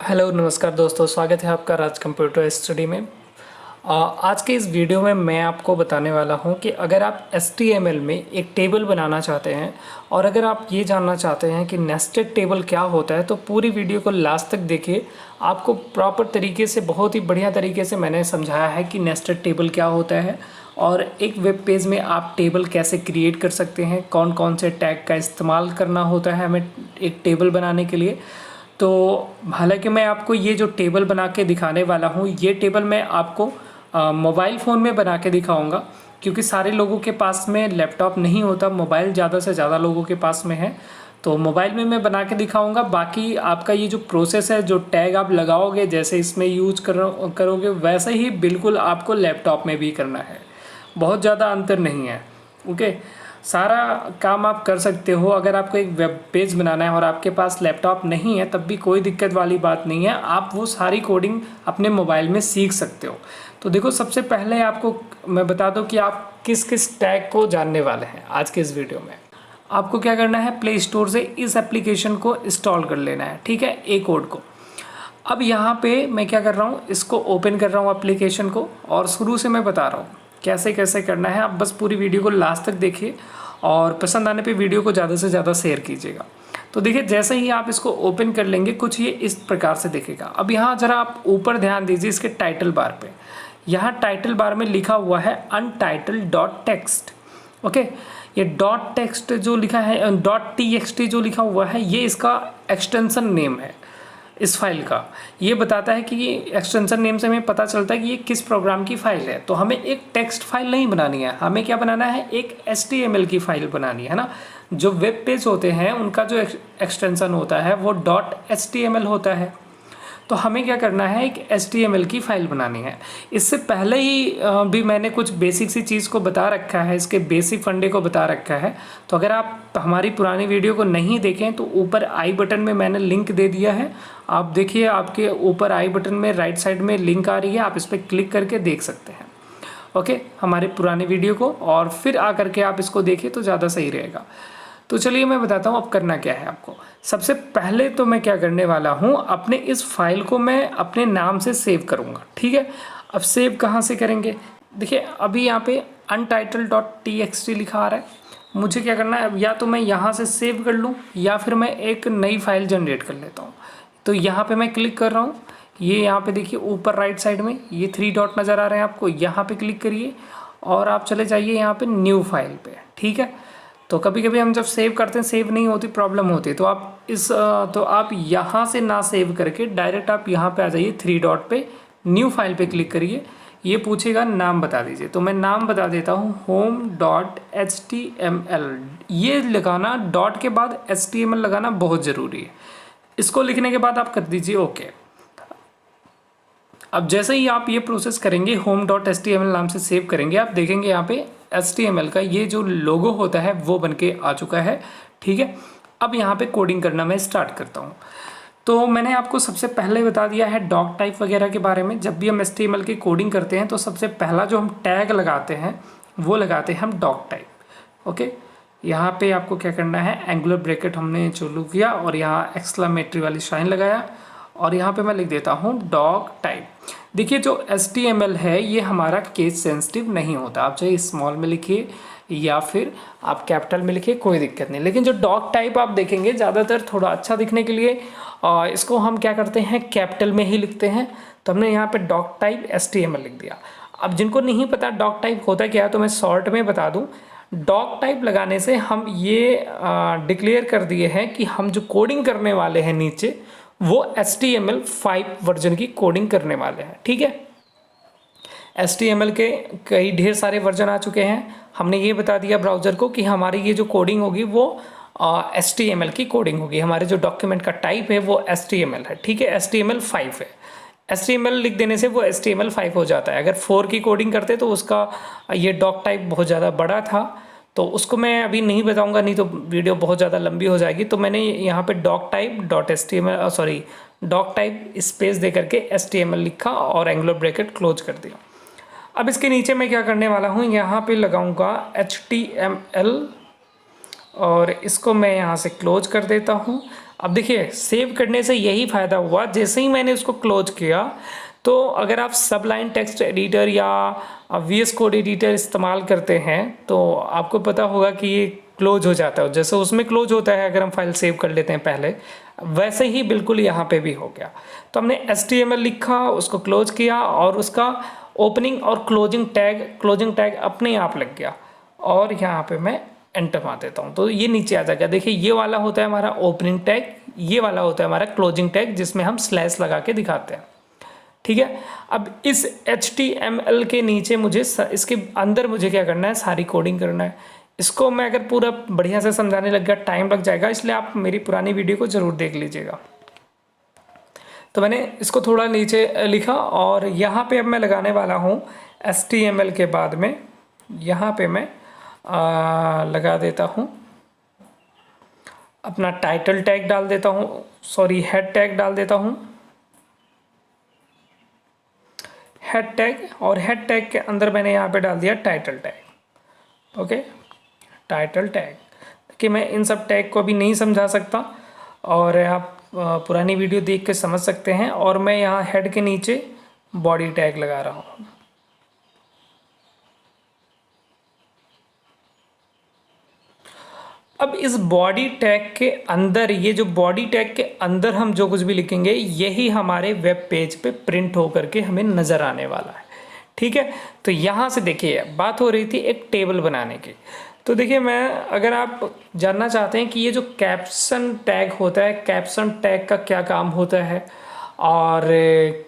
Hello नमस्कार दोस्तों, स्वागत है आपका राज कंप्यूटर स्टडी में। आज के इस वीडियो में मैं आपको बताने वाला हूं कि अगर आप HTML में एक टेबल बनाना चाहते हैं और अगर आप ये जानना चाहते हैं कि नेस्टेड टेबल क्या होता है तो पूरी वीडियो को लास्ट तक देखिए। आपको प्रॉपर तरीके से, बहुत ही बढ़िया तरीके से मैंने समझाया है कि नेस्टेड टेबल क्या होता है और एक वेब पेज में आप टेबल कैसे क्रिएट कर सकते हैं, कौन कौन से टैग का इस्तेमाल करना होता है हमें एक टेबल बनाने के लिए। तो हालांकि मैं आपको ये जो टेबल बना के दिखाने वाला हूँ, ये टेबल मैं आपको मोबाइल फ़ोन में बना के दिखाऊंगा, क्योंकि सारे लोगों के पास में लैपटॉप नहीं होता, मोबाइल ज़्यादा से ज़्यादा लोगों के पास में है। तो मोबाइल में मैं बना के दिखाऊंगा। बाकी आपका ये जो प्रोसेस है, जो टैग आप लगाओगे, जैसे इसमें यूज करोगे वैसे ही बिल्कुल आपको लैपटॉप में भी करना है। बहुत ज़्यादा अंतर नहीं है। ओके, सारा काम आप कर सकते हो। अगर आपको एक वेब पेज बनाना है और आपके पास लैपटॉप नहीं है तब भी कोई दिक्कत वाली बात नहीं है, आप वो सारी कोडिंग अपने मोबाइल में सीख सकते हो। तो देखो, सबसे पहले आपको मैं बता दूं कि आप किस किस टैग को जानने वाले हैं आज के इस वीडियो में। आपको क्या करना है, प्ले स्टोर से इस एप्लीकेशन को इंस्टॉल कर लेना है, ठीक है, ए कोड को। अब यहाँ पे मैं क्या कर रहा हूँ, इसको ओपन कर रहा हूँ एप्लीकेशन को, और शुरू से मैं बता रहा हूँ कैसे कैसे करना है। आप बस पूरी वीडियो को लास्ट तक देखिए और पसंद आने पे वीडियो को ज़्यादा से ज़्यादा शेयर कीजिएगा। तो देखिए, जैसे ही आप इसको ओपन कर लेंगे कुछ ये इस प्रकार से दिखेगा। अब यहाँ ज़रा आप ऊपर ध्यान दीजिए, इसके टाइटल बार पे। यहाँ टाइटल बार में लिखा हुआ है अनटाइटल्ड डॉट टेक्स्ट। ओके, ये डॉट टेक्स्ट जो लिखा है, डॉट TXT जो लिखा हुआ है, ये इसका एक्सटेंशन नेम है इस फाइल का। ये बताता है कि ये एक्सटेंशन नेम से हमें पता चलता है कि ये किस प्रोग्राम की फाइल है। तो हमें एक टेक्स्ट फाइल नहीं बनानी है, हमें क्या बनाना है, एक HTML की फाइल बनानी है ना। जो वेब पेज होते हैं उनका जो एक्सटेंशन होता है वो .html होता है। तो हमें क्या करना है, एक HTML की फाइल बनानी है। इससे पहले ही भी मैंने कुछ बेसिक सी चीज़ को बता रखा है, इसके बेसिक फंडे को बता रखा है। तो अगर आप हमारी पुरानी वीडियो को नहीं देखें तो ऊपर आई बटन में मैंने लिंक दे दिया है। आप देखिए, आपके ऊपर आई बटन में राइट साइड में लिंक आ रही है, आप इस पर क्लिक करके देख सकते हैं ओके हमारे पुराने वीडियो को, और फिर आकर के आप इसको देखिए तो ज़्यादा सही रहेगा। तो चलिए मैं बताता हूँ अब करना क्या है आपको। सबसे पहले तो मैं क्या करने वाला हूँ, अपने इस फाइल को मैं अपने नाम से सेव करूँगा, ठीक है। अब सेव कहाँ से करेंगे, देखिए अभी यहाँ पे untitled.txt लिखा आ रहा है। मुझे क्या करना है, या तो मैं यहाँ से सेव कर लूँ या फिर मैं एक नई फाइल जनरेट कर लेता हूँ। तो यहाँ पे मैं क्लिक कर रहा हूँ, ये यहाँ पे देखिए ऊपर राइट साइड में ये 3 डॉट नज़र आ रहे हैं आपको, यहाँ पे क्लिक करिए और आप चले जाइए यहाँ पे न्यू फाइल पे, ठीक है। तो कभी कभी हम जब सेव करते हैं सेव नहीं होती, प्रॉब्लम होती है। तो आप यहाँ से ना सेव करके डायरेक्ट आप यहाँ पे आ जाइए 3 डॉट पे, न्यू फाइल पे क्लिक करिए। ये पूछेगा नाम बता दीजिए, तो मैं नाम बता देता हूँ home.html। ये लगाना, डॉट के बाद HTML लगाना बहुत ज़रूरी है। इसको लिखने के बाद आप कर दीजिए ओके। अब जैसे ही आप ये प्रोसेस करेंगे, home.html नाम से सेव करेंगे, आप देखेंगे यहाँ पे HTML का ये जो लोगो होता है वो बनके आ चुका है, ठीक है। अब यहाँ पे कोडिंग करना मैं स्टार्ट करता हूँ। तो मैंने आपको सबसे पहले बता दिया है डॉक टाइप वगैरह के बारे में। जब भी हम HTML की कोडिंग करते हैं तो सबसे पहला जो हम टैग लगाते हैं वो लगाते हैं हम डॉक टाइप। ओके, यहाँ पे आपको क्या करना है, एंगुलर ब्रैकेट हमने चालू किया और यहाँ एक्सक्लेमेटरी वाली साइन लगाया और यहाँ पे मैं लिख देता हूँ डॉक टाइप। देखिए, जो HTML है ये हमारा केस सेंसिटिव नहीं होता, आप चाहे स्मॉल में लिखिए या फिर आप कैपिटल में लिखिए, कोई दिक्कत नहीं। लेकिन जो डॉक टाइप आप देखेंगे ज़्यादातर थोड़ा अच्छा दिखने के लिए इसको हम क्या करते हैं, कैपिटल में ही लिखते हैं। तो हमने यहाँ पे डॉक टाइप HTML लिख दिया। अब जिनको नहीं पता डॉक टाइप होता क्या है तो मैं शॉर्ट में बता दूँ। डॉक टाइप लगाने से हम ये डिक्लेयर कर दिए हैं कि हम जो कोडिंग करने वाले हैं नीचे वो HTML5 वर्जन की कोडिंग करने वाले हैं, ठीक है। HTML के कई ढेर सारे वर्जन आ चुके हैं। हमने ये बता दिया ब्राउज़र को कि हमारी ये जो कोडिंग होगी वो HTML की कोडिंग होगी। हमारे जो डॉक्यूमेंट का टाइप है वो HTML है, ठीक है, HTML5 है। HTML लिख देने से वो HTML5 हो जाता है। अगर 4 की कोडिंग करते तो उसका ये डॉक टाइप बहुत ज़्यादा बड़ा था, तो उसको मैं अभी नहीं बताऊंगा, नहीं तो वीडियो बहुत ज़्यादा लंबी हो जाएगी। तो मैंने यहाँ पे डॉक टाइप स्पेस दे करके HTML लिखा और एंगुलर ब्रैकेट क्लोज कर दिया। अब इसके नीचे मैं क्या करने वाला हूँ, यहाँ पे लगाऊंगा HTML और इसको मैं यहाँ से क्लोज कर देता हूँ। अब देखिए सेव करने से यही फ़ायदा हुआ, जैसे ही मैंने उसको क्लोज किया तो अगर आप सबलाइन टेक्स्ट एडिटर या VS कोड एडिटर इस्तेमाल करते हैं तो आपको पता होगा कि ये क्लोज हो जाता है, जैसे उसमें क्लोज होता है अगर हम फाइल सेव कर लेते हैं पहले, वैसे ही बिल्कुल यहाँ पे भी हो गया। तो हमने HTML लिखा, उसको क्लोज किया और उसका ओपनिंग और क्लोजिंग टैग अपने आप लग गया और यहाँ पे मैं एंटर मार देता हूँ तो ये नीचे आ जाएगा। देखिए ये वाला होता है हमारा ओपनिंग टैग, ये वाला होता है हमारा क्लोजिंग टैग जिसमें हम स्लैश लगा के दिखाते हैं। ठीक है, अब इस HTML के नीचे मुझे इसके अंदर मुझे क्या करना है, सारी कोडिंग करना है। इसको मैं अगर पूरा बढ़िया से समझाने लग गया टाइम लग जाएगा, इसलिए आप मेरी पुरानी वीडियो को ज़रूर देख लीजिएगा। तो मैंने इसको थोड़ा नीचे लिखा और यहाँ पे अब मैं लगाने वाला हूँ HTML के बाद में यहाँ पे मैं लगा देता हूँ अपना टाइटल टैग डाल देता हूँ, सॉरी हेड टैग डाल देता हूँ, हेड टैग, और हेड टैग के अंदर मैंने यहाँ पे डाल दिया title tag. Okay, title tag कि मैं इन सब टैग को अभी नहीं समझा सकता और आप पुरानी वीडियो देख के समझ सकते हैं। और मैं यहाँ हेड के नीचे बॉडी टैग लगा रहा हूँ। अब इस बॉडी टैग के अंदर, ये जो बॉडी टैग के अंदर हम जो कुछ भी लिखेंगे यही हमारे वेब पेज पे प्रिंट होकर के हमें नज़र आने वाला है। ठीक है, तो यहाँ से देखिए बात हो रही थी एक टेबल बनाने की। तो देखिए मैं, अगर आप जानना चाहते हैं कि ये जो कैप्शन टैग होता है, कैप्शन टैग का क्या काम होता है और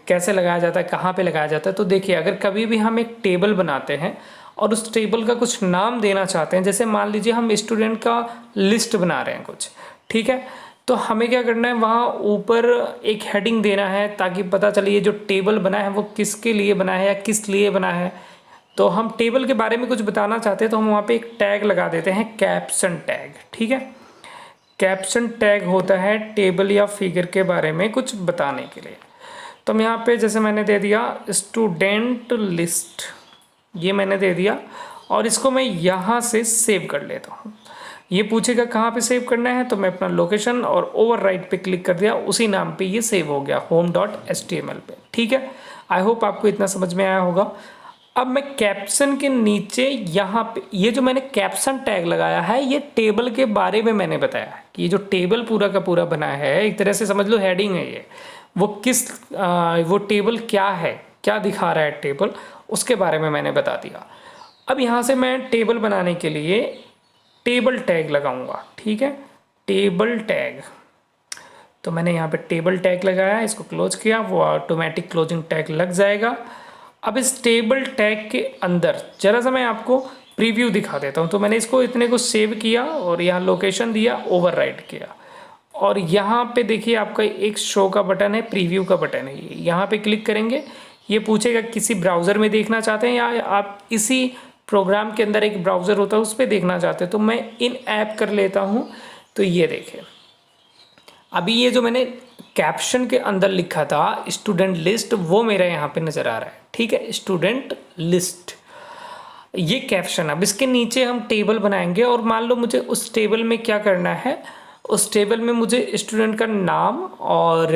कैसे लगाया जाता है, कहाँ पे लगाया जाता है, तो देखिए अगर कभी भी हम एक टेबल बनाते हैं और उस टेबल का कुछ नाम देना चाहते हैं, जैसे मान लीजिए हम स्टूडेंट का लिस्ट बना रहे हैं कुछ, ठीक है, तो हमें क्या करना है, वहाँ ऊपर एक हेडिंग देना है ताकि पता चले ये जो टेबल बना है वो किसके लिए बना है या किस लिए बना है। तो हम टेबल के बारे में कुछ बताना चाहते हैं तो हम वहाँ पे एक टैग लगा देते हैं, कैप्शन टैग। ठीक है, कैप्शन टैग होता है टेबल या फिगर के बारे में कुछ बताने के लिए। तो हम यहाँ पे जैसे मैंने दे दिया स्टूडेंट लिस्ट, ये मैंने दे दिया और इसको मैं यहाँ से सेव कर लेता हूँ। ये पूछेगा कहाँ पे सेव करना है, तो मैं अपना लोकेशन और ओवरराइट पे क्लिक कर दिया, उसी नाम पे ये सेव हो गया home.html पे। ठीक है, आई होप आपको इतना समझ में आया होगा। अब मैं कैप्शन के नीचे यहाँ पे ये जो मैंने कैप्शन टैग लगाया है, ये टेबल के बारे में मैंने बताया है कि ये जो टेबल पूरा का पूरा बना है, एक तरह से समझ लो हेडिंग है ये, वो वो टेबल क्या है, क्या दिखा रहा है टेबल, उसके बारे में मैंने बता दिया। अब यहाँ से मैं टेबल बनाने के लिए टेबल टैग लगाऊंगा। ठीक है, टेबल टैग, तो मैंने यहाँ पे टेबल टैग लगाया, इसको क्लोज किया, वो ऑटोमेटिक क्लोजिंग टैग लग जाएगा। अब इस टेबल टैग के अंदर जरा सा मैं आपको प्रीव्यू दिखा देता हूँ। तो मैंने इसको इतने को सेव किया और यहाँ लोकेशन दिया, ओवरराइट किया और यहाँ पे देखिए आपका एक शो का बटन है, प्रीव्यू का बटन है, ये यहाँ पे क्लिक करेंगे, ये पूछेगा किसी ब्राउज़र में देखना चाहते हैं या आप इसी प्रोग्राम के अंदर एक ब्राउज़र होता है उस पर देखना चाहते हैं, तो मैं इन ऐप कर लेता हूँ। तो ये देखिए अभी ये जो मैंने कैप्शन के अंदर लिखा था स्टूडेंट लिस्ट, वो मेरा यहाँ पे नज़र आ रहा है। ठीक है, स्टूडेंट लिस्ट, ये कैप्शन। अब इसके नीचे हम टेबल बनाएंगे और मान लो मुझे उस टेबल में क्या करना है, उस टेबल में मुझे स्टूडेंट का नाम और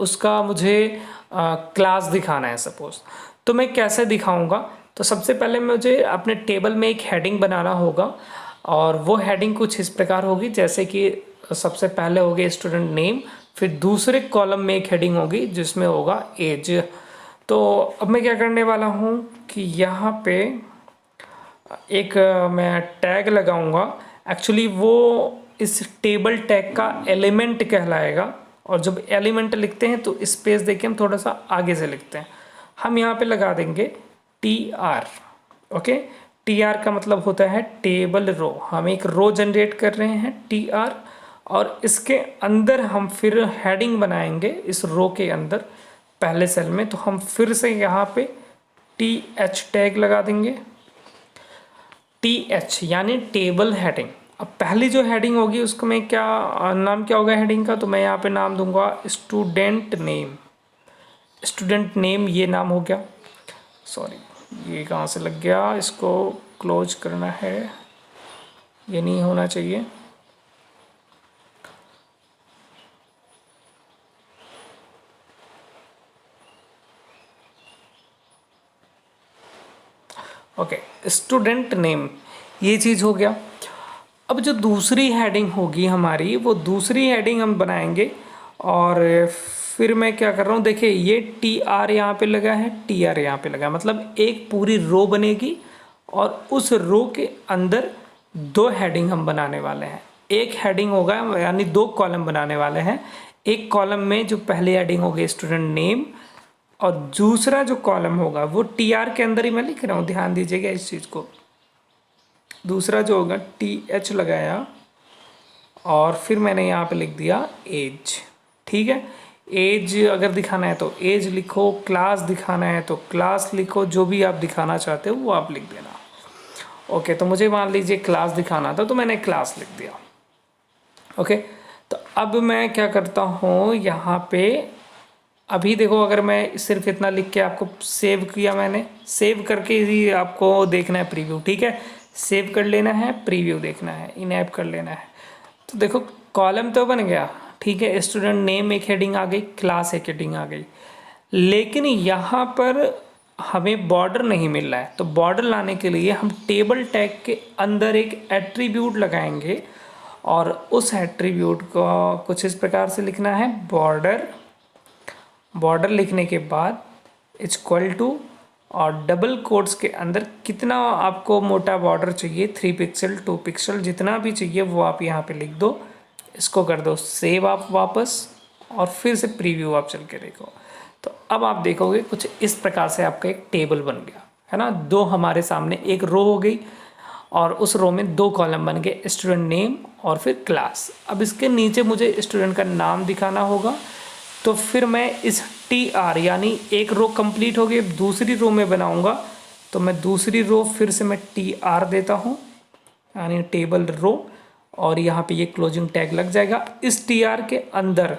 उसका मुझे क्लास दिखाना है सपोज। तो मैं कैसे दिखाऊंगा, तो सबसे पहले मुझे अपने टेबल में एक हेडिंग बनाना होगा और वो हेडिंग कुछ इस प्रकार होगी, जैसे कि सबसे पहले होगी स्टूडेंट नेम, फिर दूसरे कॉलम में एक हेडिंग होगी जिसमें होगा एज। तो अब मैं क्या करने वाला हूँ कि यहाँ पे एक मैं टैग लगाऊंगा, एक्चुअली वो इस टेबल टैग का एलिमेंट कहलाएगा। और जब एलिमेंट लिखते हैं तो स्पेस देके हम थोड़ा सा आगे से लिखते हैं, हम यहाँ पे लगा देंगे TR। ओके, TR का मतलब होता है टेबल रो, हम एक रो जनरेट कर रहे हैं TR, और इसके अंदर हम फिर हेडिंग बनाएंगे इस रो के अंदर पहले सेल में। तो हम फिर से यहाँ पे TH टैग लगा देंगे, TH यानी टेबल हेडिंग। अब पहली जो हेडिंग होगी उसको मैं क्या नाम क्या होगा हेडिंग का, तो मैं यहाँ पे नाम दूंगा स्टूडेंट नेम। स्टूडेंट नेम ये नाम हो गया, सॉरी ये कहाँ से लग गया, इसको क्लोज करना है, ये नहीं होना चाहिए। ओके, स्टूडेंट नेम, ये चीज़ हो गया। अब जो दूसरी हेडिंग होगी हमारी, वो दूसरी हेडिंग हम बनाएंगे। और फिर मैं क्या कर रहा हूँ, देखिए ये टी आर यहाँ पर लगा है, टी आर यहाँ पर लगा है, मतलब एक पूरी रो बनेगी और उस रो के अंदर दो हेडिंग हम बनाने वाले हैं। एक हेडिंग होगा, यानी दो कॉलम बनाने वाले हैं। एक कॉलम में जो पहली हेडिंग होगी स्टूडेंट नेम, और दूसरा जो कॉलम होगा वो टी आर के अंदर ही मैं लिख रहा हूँ, ध्यान दीजिएगा इस चीज़ को। दूसरा जो होगा टी एच लगाया और फिर मैंने यहाँ पे लिख दिया एज। ठीक है, एज अगर दिखाना है तो एज लिखो, क्लास दिखाना है तो क्लास लिखो, जो भी आप दिखाना चाहते हो वो आप लिख देना। ओके, तो मुझे मान लीजिए क्लास दिखाना था तो मैंने क्लास लिख दिया। ओके, तो अब मैं क्या करता हूँ यहाँ पे, अभी देखो अगर मैं सिर्फ इतना लिख के आपको सेव किया, मैंने सेव करके ही आपको देखना है प्रीव्यू। ठीक है, सेव कर लेना है, प्रीव्यू देखना है, इन ऐप कर लेना है। तो देखो कॉलम तो बन गया, ठीक है, स्टूडेंट नेम एक हेडिंग आ गई, क्लास एक हेडिंग आ गई, लेकिन यहाँ पर हमें बॉर्डर नहीं मिल रहा है। तो बॉर्डर लाने के लिए हम टेबल टैग के अंदर एक एट्रीब्यूट लगाएंगे और उस एट्रीब्यूट को कुछ इस प्रकार से लिखना है, बॉर्डर। बॉर्डर लिखने के बाद इक्वल टू और डबल कोट्स के अंदर कितना आपको मोटा बॉर्डर चाहिए, 3 पिक्सल 2 पिक्सल जितना भी चाहिए वो आप यहाँ पे लिख दो। इसको कर दो सेव आप वापस, और फिर से प्रीव्यू आप चल के देखो। तो अब आप देखोगे कुछ इस प्रकार से आपका एक टेबल बन गया है ना। दो हमारे सामने एक रो हो गई और उस रो में दो कॉलम बन गए, स्टूडेंट नेम और फिर क्लास। अब इसके नीचे मुझे स्टूडेंट का नाम दिखाना होगा, तो फिर मैं इस टी आर यानी एक रो कंप्लीट हो गई, दूसरी रो में बनाऊंगा। तो मैं दूसरी रो फिर से मैं टी आर देता हूँ, यानी टेबल रो, और यहाँ पे ये क्लोजिंग टैग लग जाएगा। इस टी आर के अंदर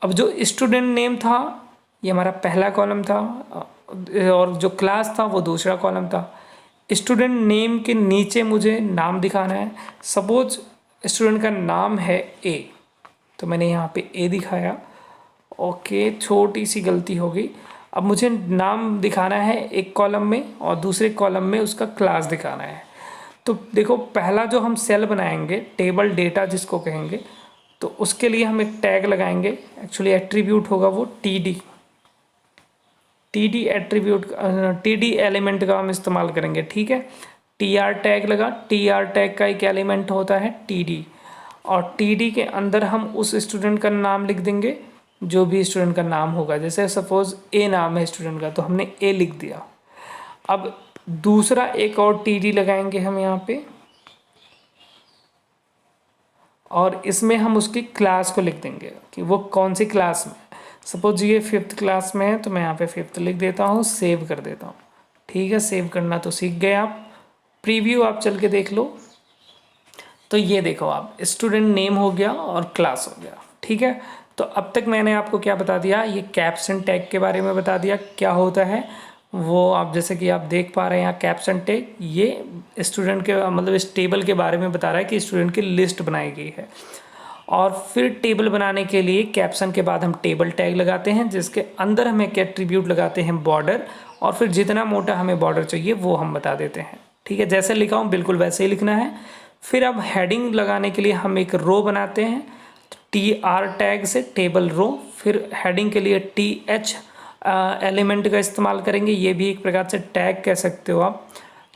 अब जो स्टूडेंट नेम था ये हमारा पहला कॉलम था और जो क्लास था वो दूसरा कॉलम था। स्टूडेंट नेम के नीचे मुझे नाम दिखाना है। सपोज स्टूडेंट का नाम है ए, तो मैंने यहाँ पे ए दिखाया। ओके, छोटी सी गलती हो गई। अब मुझे नाम दिखाना है एक कॉलम में और दूसरे कॉलम में उसका क्लास दिखाना है। तो देखो पहला जो हम सेल बनाएंगे, टेबल डेटा जिसको कहेंगे, तो उसके लिए हम एक टैग लगाएंगे। एक्चुअली एट्रीब्यूट होगा वो T D attribute, T element का हम इस्तेमाल करेंगे। ठीक है, टी आर टैग लगा, टी आर टैग का एक एलिमेंट होता है टी, और टी के अंदर हम उस स्टूडेंट का नाम लिख देंगे, जो भी स्टूडेंट का नाम होगा। जैसे सपोज ए नाम है स्टूडेंट का, तो हमने ए लिख दिया। अब दूसरा एक और टी लगाएंगे हम यहाँ पे, और इसमें हम उसकी क्लास को लिख देंगे कि वो कौन सी क्लास में। सपोज ये 5th क्लास में है, तो मैं यहाँ पे 5th लिख देता हूँ, सेव कर देता हूँ। ठीक है, सेव करना तो सीख गए आप। प्रीव्यू आप चल के देख लो, तो ये देखो आप स्टूडेंट नेम हो गया और क्लास हो गया। ठीक है, तो अब तक मैंने आपको क्या बता दिया, ये कैप्शन टैग के बारे में बता दिया क्या होता है वो। आप जैसे कि आप देख पा रहे हैं यहाँ कैप्शन टैग, ये स्टूडेंट के मतलब इस टेबल के बारे में बता रहा है कि स्टूडेंट की लिस्ट बनाई गई है। और फिर टेबल बनाने के लिए कैप्शन के बाद हम टेबल टैग लगाते हैं, जिसके अंदर हम एक एट्रीब्यूट लगाते हैं बॉर्डर, और फिर जितना मोटा हमें बॉर्डर चाहिए वो हम बता देते हैं। ठीक है, जैसे लिखा हूँ बिल्कुल वैसे ही लिखना है। फिर अब हेडिंग लगाने के लिए हम एक रो बनाते हैं, टी आर टैग से टेबल रो। फिर हेडिंग के लिए टी एच एलिमेंट का इस्तेमाल करेंगे, ये भी एक प्रकार से टैग कह सकते हो आप।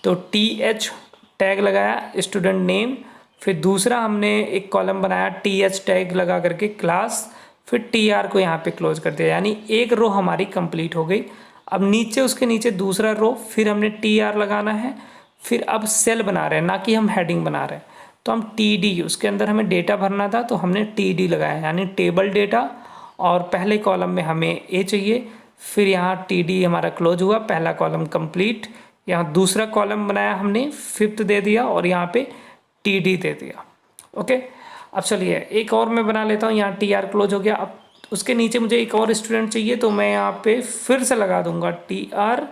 तो टी एच टैग लगाया स्टूडेंट नेम, फिर दूसरा हमने एक कॉलम बनाया टी एच टैग लगा करके क्लास, फिर टी आर को यहाँ पे क्लोज कर दिया, यानी एक रो हमारी कंप्लीट हो गई। अब नीचे उसके नीचे दूसरा रो, फिर हमने टी आर लगाना है। फिर अब सेल बना रहे हैं, ना कि हम हेडिंग बना रहे हैं, तो हम टी डी, उसके अंदर हमें डेटा भरना था तो हमने टी डी लगाया, यानी टेबल डेटा। और पहले कॉलम में हमें ए चाहिए, फिर यहाँ टी डी हमारा क्लोज हुआ, पहला कॉलम कंप्लीट। यहाँ दूसरा कॉलम बनाया हमने, 5th दे दिया और यहाँ पे टी डी दे दिया। ओके, अब चलिए एक और मैं बना लेता हूँ। यहाँ टी आर क्लोज हो गया। अब उसके नीचे मुझे एक और स्टूडेंट चाहिए, तो मैं यहाँ पे फिर से लगा दूंगा टी आर,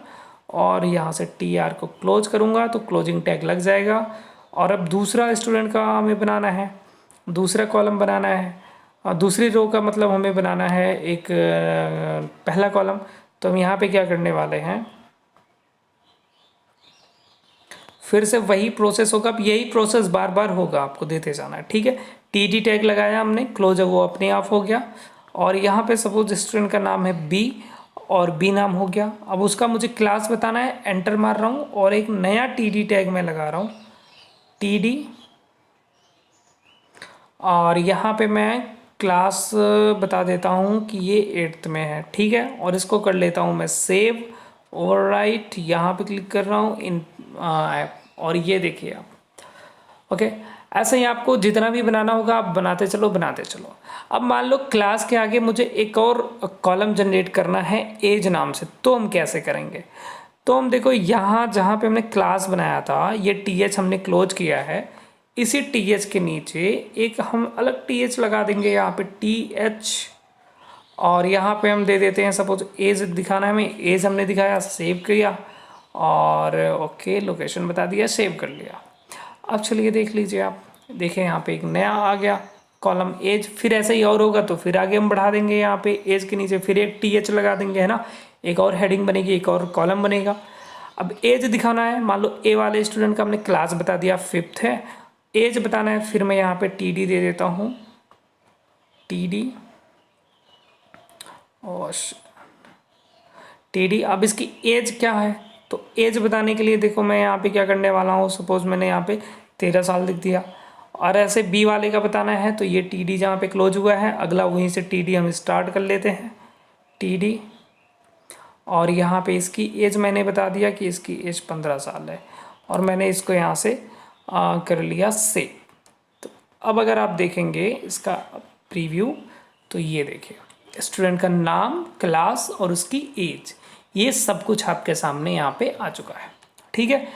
और यहाँ से टी आर को क्लोज करूँगा तो क्लोजिंग टैग लग जाएगा। और अब दूसरा स्टूडेंट का हमें बनाना है, दूसरा कॉलम बनाना है, और दूसरी रो का मतलब हमें बनाना है एक पहला कॉलम। तो हम यहाँ पे क्या करने वाले हैं, फिर से वही प्रोसेस होगा। अब यही प्रोसेस बार बार होगा, आपको देते जाना है, ठीक है। टीडी टैग लगाया हमने, क्लोज है वो अपने आप हो गया। और यहाँ पे सपोज स्टूडेंट का नाम है बी और बी नाम हो गया। अब उसका मुझे क्लास बताना है, एंटर मार रहा हूँ और एक नया टीडी टैग मैं लगा रहा हूँ, टीडी। और यहाँ पे मैं क्लास बता देता हूँ कि ये 8th में है, ठीक है। और इसको कर लेता हूँ मैं सेव, ओवरराइट, यहाँ पे क्लिक कर रहा हूँ इन ऐप, और ये देखिए आप, ओके। ऐसे ही आपको जितना भी बनाना होगा आप बनाते चलो बनाते चलो। अब मान लो क्लास के आगे मुझे एक और कॉलम जनरेट करना है एज नाम से, तो हम कैसे करेंगे? तो हम देखो यहाँ जहाँ पे हमने क्लास बनाया था, ये टीएच हमने क्लोज किया है, इसी टीएच के नीचे एक हम अलग टीएच लगा देंगे, यहाँ पे टीएच। और यहाँ पे हम दे देते हैं सपोज एज दिखाना है हमें, एज हमने दिखाया, सेव किया और ओके लोकेशन बता दिया, सेव कर लिया। अब चलिए देख लीजिए आप, देखें यहाँ पे एक नया आ गया कॉलम एज। फिर ऐसे ही और होगा तो फिर आगे हम बढ़ा देंगे, यहाँ पे एज के नीचे फिर एक टीएच लगा देंगे, है ना। एक और हेडिंग बनेगी, एक और कॉलम बनेगा। अब एज दिखाना है, मान लो ए वाले स्टूडेंट का हमने क्लास बता दिया 5th है, एज बताना है, फिर मैं यहाँ पे टीडी दे देता हूँ, टीडी और टीडी। अब इसकी एज क्या है, तो एज बताने के लिए देखो मैं यहाँ पे क्या करने वाला हूँ, सपोज मैंने यहाँ पे 13 साल लिख दिया। और ऐसे बी वाले का बताना है तो ये टीडी जहाँ पे क्लोज हुआ है, अगला वहीं से टीडी हम स्टार्ट कर लेते हैं, टीडी। और यहाँ पे इसकी एज मैंने बता दिया कि इसकी एज 15 साल है, और मैंने इसको यहाँ से कर लिया सेव। तो अब अगर आप देखेंगे इसका प्रीव्यू, तो ये देखिए स्टूडेंट का नाम, क्लास और उसकी एज, ये सब कुछ आपके सामने यहाँ पे आ चुका है, ठीक है।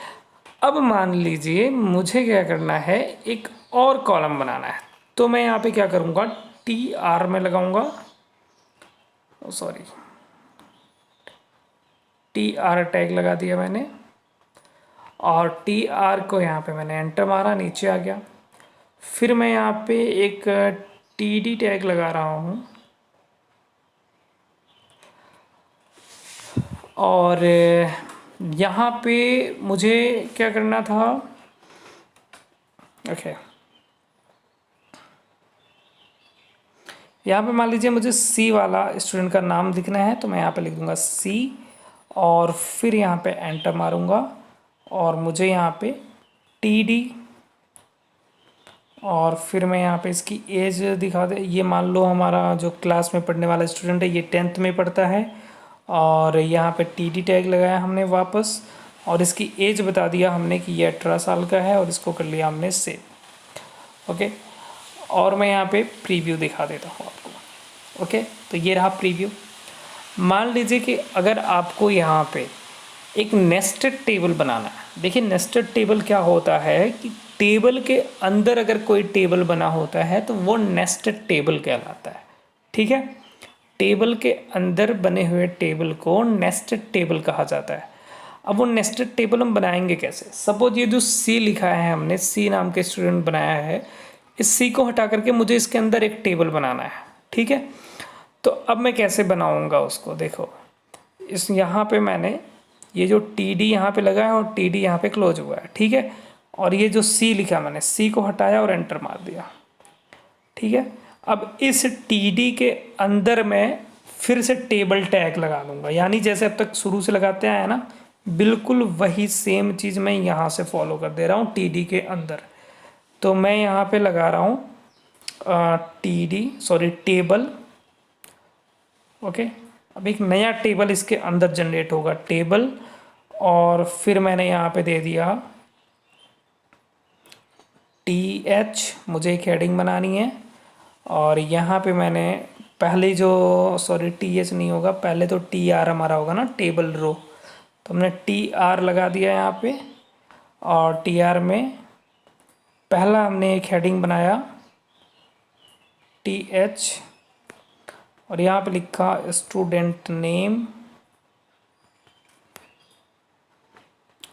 अब मान लीजिए मुझे क्या करना है, एक और कॉलम बनाना है, तो मैं यहाँ पे क्या करूँगा, टी आर में लगाऊंगा, सॉरी टी आर टैग लगा दिया मैंने, और टी आर को यहाँ पे मैंने एंटर मारा, नीचे आ गया। फिर मैं यहाँ पे एक टी डी टैग लगा रहा हूँ, और यहाँ पे मुझे क्या करना था, ओके यहाँ पे मान लीजिए मुझे सी वाला स्टूडेंट का नाम लिखना है, तो मैं यहाँ पे लिख दूँगा सी, और फिर यहाँ पे एंटर मारूँगा, और मुझे यहाँ पे टी डी, और फिर मैं यहाँ पे इसकी एज दिखा दे। ये मान लो हमारा जो क्लास में पढ़ने वाला स्टूडेंट है, ये 10th में पढ़ता है, और यहाँ पे टी डी टैग लगाया हमने वापस, और इसकी एज बता दिया हमने कि ये 18 साल का है, और इसको कर लिया हमने सेव, ओके। और मैं यहाँ पे प्रीव्यू दिखा देता हूँ आपको, ओके। तो ये रहा प्रीव्यू। मान लीजिए कि अगर आपको यहाँ पे एक नेस्टेड टेबल बनाना है। देखिए नेस्टेड टेबल क्या होता है कि टेबल के अंदर अगर कोई टेबल बना होता है तो वो नेस्टेड टेबल कहलाता है, ठीक है। टेबल के अंदर बने हुए टेबल को नेस्टेड टेबल कहा जाता है। अब वो नेस्टेड टेबल हम बनाएंगे कैसे? सपोज ये जो सी लिखा है हमने, सी नाम के स्टूडेंट बनाया है, इस सी को हटा करके मुझे इसके अंदर एक टेबल बनाना है, ठीक है। तो अब मैं कैसे बनाऊंगा उसको, देखो इस यहाँ पे मैंने ये जो टी डी यहाँ पे लगा है और टी डी यहाँ पे क्लोज हुआ है, ठीक है। और ये जो सी लिखा मैंने, सी को हटाया और एंटर मार दिया, ठीक है। अब इस टी डी के अंदर मैं फिर से टेबल टैग लगा दूंगा, यानी जैसे अब तक शुरू से लगाते आए हैं ना, बिल्कुल वही सेम चीज़ मैं यहाँ से फॉलो कर दे रहा हूँ टी डी के अंदर। तो मैं यहाँ पे लगा रहा हूँ T D, sorry table, okay. अब एक नया टेबल इसके अंदर जनरेट होगा, टेबल, और फिर मैंने यहाँ पे दे दिया टी एच, मुझे एक हेडिंग बनानी है, और यहाँ पे मैंने पहले जो, सॉरी टी एच नहीं होगा, पहले तो टी आर हमारा होगा ना, टेबल रो, तो हमने टी आर लगा दिया यहाँ पे। और टी आर में पहला हमने एक हेडिंग बनाया टी एच, और यहाँ पे लिखा स्टूडेंट नेम,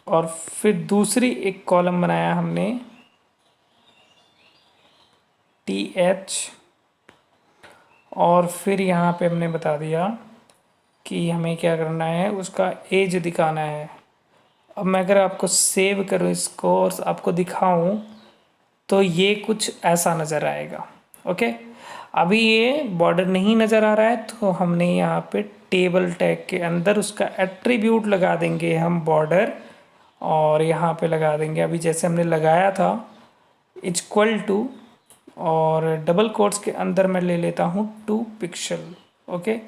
और फिर दूसरी एक कॉलम बनाया हमने टी एच, और फिर यहाँ पे हमने बता दिया कि हमें क्या करना है, उसका एज दिखाना है, अब मैं अगर आपको सेव करूँ इसको और आपको दिखाऊं तो ये कुछ ऐसा नज़र आएगा। ओके, अभी ये बॉर्डर नहीं नज़र आ रहा है, तो हमने यहाँ पे टेबल टैग के अंदर उसका एट्रीब्यूट लगा देंगे हम बॉर्डर, और यहाँ पे लगा देंगे अभी जैसे हमने लगाया था इक्वल टू, और डबल कोट्स के अंदर मैं ले लेता हूँ 2 पिक्सल। ओके,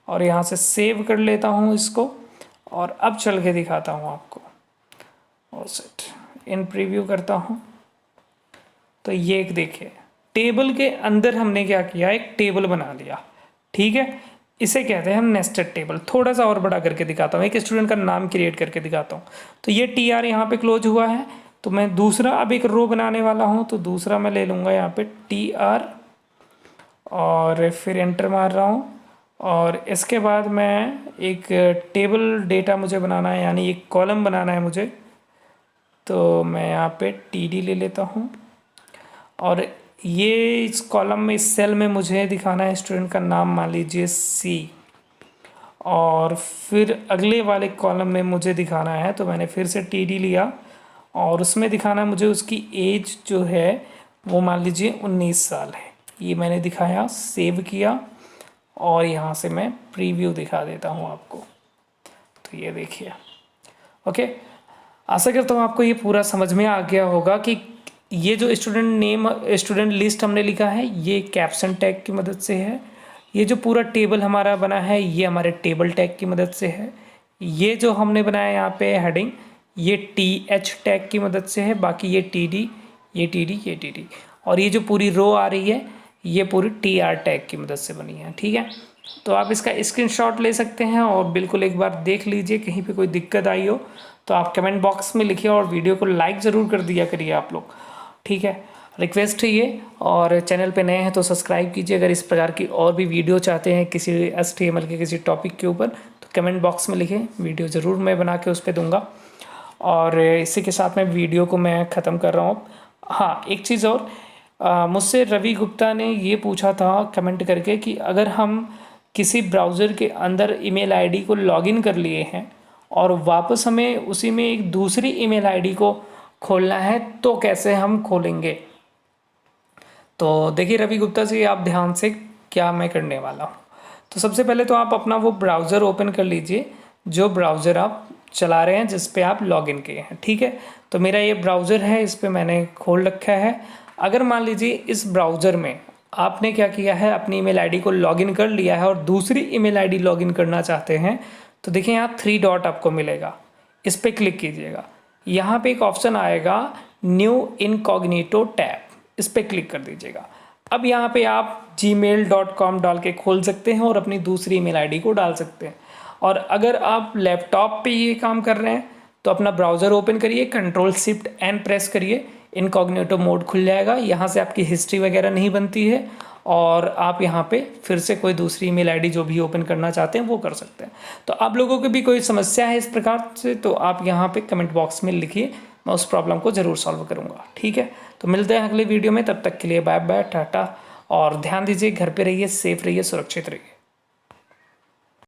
और यहाँ से सेव कर लेता हूँ इसको, और अब चल के दिखाता हूँ आपको। और सेट इन प्रीव्यू करता हूँ तो ये एक देखिए टेबल के अंदर हमने क्या किया, एक टेबल बना लिया। ठीक है, इसे कहते हैं हम नेस्टेड टेबल। थोड़ा सा और बड़ा करके दिखाता हूँ, एक स्टूडेंट का नाम क्रिएट करके दिखाता हूँ। तो ये TR यहाँ पे क्लोज हुआ है, तो मैं दूसरा अब एक रो बनाने वाला हूँ, तो दूसरा मैं ले लूँगा यहाँ पे TR, और फिर एंटर मार रहा हूँ। और इसके बाद मैं एक टेबल डेटा मुझे बनाना है, यानी एक कॉलम बनाना है मुझे, तो मैं यहाँ पे TD ले लेता हूँ, और ये इस कॉलम में, इस सेल में मुझे दिखाना है स्टूडेंट का नाम, मान लीजिए C, और फिर अगले वाले कॉलम में मुझे दिखाना है, तो मैंने फिर से TD लिया, और उसमें दिखाना है मुझे उसकी एज जो है वो मान लीजिए 19 साल है। ये मैंने दिखाया, सेव किया, और यहाँ से मैं प्रीव्यू दिखा देता हूँ आपको। तो ये देखिए। ओके, आशा करता हूँ आपको ये पूरा समझ में आ गया होगा कि ये जो स्टूडेंट नेम, स्टूडेंट लिस्ट हमने लिखा है, ये कैप्शन टैग की मदद से है। ये जो पूरा टेबल हमारा बना है, ये हमारे टेबल टैग की मदद से है। ये जो हमने बनाया यहाँ पे हेडिंग, ये TH टैग की मदद से है। बाकी ये TD, ये TD, ये TD, और ये जो पूरी रो आ रही है, ये पूरी TR टैग की मदद से बनी है। ठीक है, तो आप इसका स्क्रीनशॉट ले सकते हैं और बिल्कुल एक बार देख लीजिए। कहीं पे कोई दिक्कत आई हो तो आप कमेंट बॉक्स में लिखिए, और वीडियो को लाइक ज़रूर कर दिया करिए आप लोग। ठीक है, रिक्वेस्ट है ये, और चैनल पे नए हैं तो सब्सक्राइब कीजिए। अगर इस प्रकार की और भी वीडियो चाहते हैं किसी HTML के किसी टॉपिक के ऊपर, तो कमेंट बॉक्स में लिखें, वीडियो ज़रूर मैं बना के उस पर दूँगा। और इसी के साथ मैं वीडियो को मैं ख़त्म कर रहा हूँ। हाँ, एक चीज़ और, मुझसे रवि गुप्ता ने ये पूछा था कमेंट करके कि अगर हम किसी ब्राउज़र के अंदर ईमेल आईडी को लॉगिन कर लिए हैं और वापस हमें उसी में एक दूसरी ईमेल आईडी को खोलना है तो कैसे हम खोलेंगे। तो देखिए रवि गुप्ता जी, आप ध्यान से क्या मैं करने वाला हूँ। तो सबसे पहले तो आप अपना वो ब्राउज़र ओपन कर लीजिए जो ब्राउज़र आप चला रहे हैं, जिस पे आप लॉगिन किए हैं। ठीक है, तो मेरा ये ब्राउज़र है, इस पे मैंने खोल रखा है। अगर मान लीजिए इस ब्राउज़र में आपने क्या किया है, अपनी ईमेल आईडी को लॉगिन कर लिया है और दूसरी ईमेल आईडी लॉगिन करना चाहते हैं, तो देखिए यहाँ 3 डॉट आपको मिलेगा, इस पर क्लिक कीजिएगा। यहाँ पे एक ऑप्शन आएगा न्यू इनकॉग्निटो टैब, इस पर क्लिक कर दीजिएगा। अब यहाँ पे आप gmail.com डाल के खोल सकते हैं और अपनी दूसरी ईमेल आईडी को डाल सकते हैं। और अगर आप लैपटॉप पे ये काम कर रहे हैं तो अपना ब्राउज़र ओपन करिए, Ctrl+Shift+N प्रेस करिए, इनकॉग्निटो मोड खुल जाएगा। यहाँ से आपकी हिस्ट्री वगैरह नहीं बनती है, और आप यहाँ पे फिर से कोई दूसरी ईमेल आईडी जो भी ओपन करना चाहते हैं वो कर सकते हैं। तो आप लोगों को भी कोई समस्या है इस प्रकार से, तो आप यहाँ पे कमेंट बॉक्स में लिखिए, मैं उस प्रॉब्लम को ज़रूर सॉल्व करूँगा। ठीक है, तो मिलते हैं अगले वीडियो में, तब तक के लिए बाय बाय, टाटा, और ध्यान दीजिए घर पे रहिए, सेफ रहिए, सुरक्षित रहिए।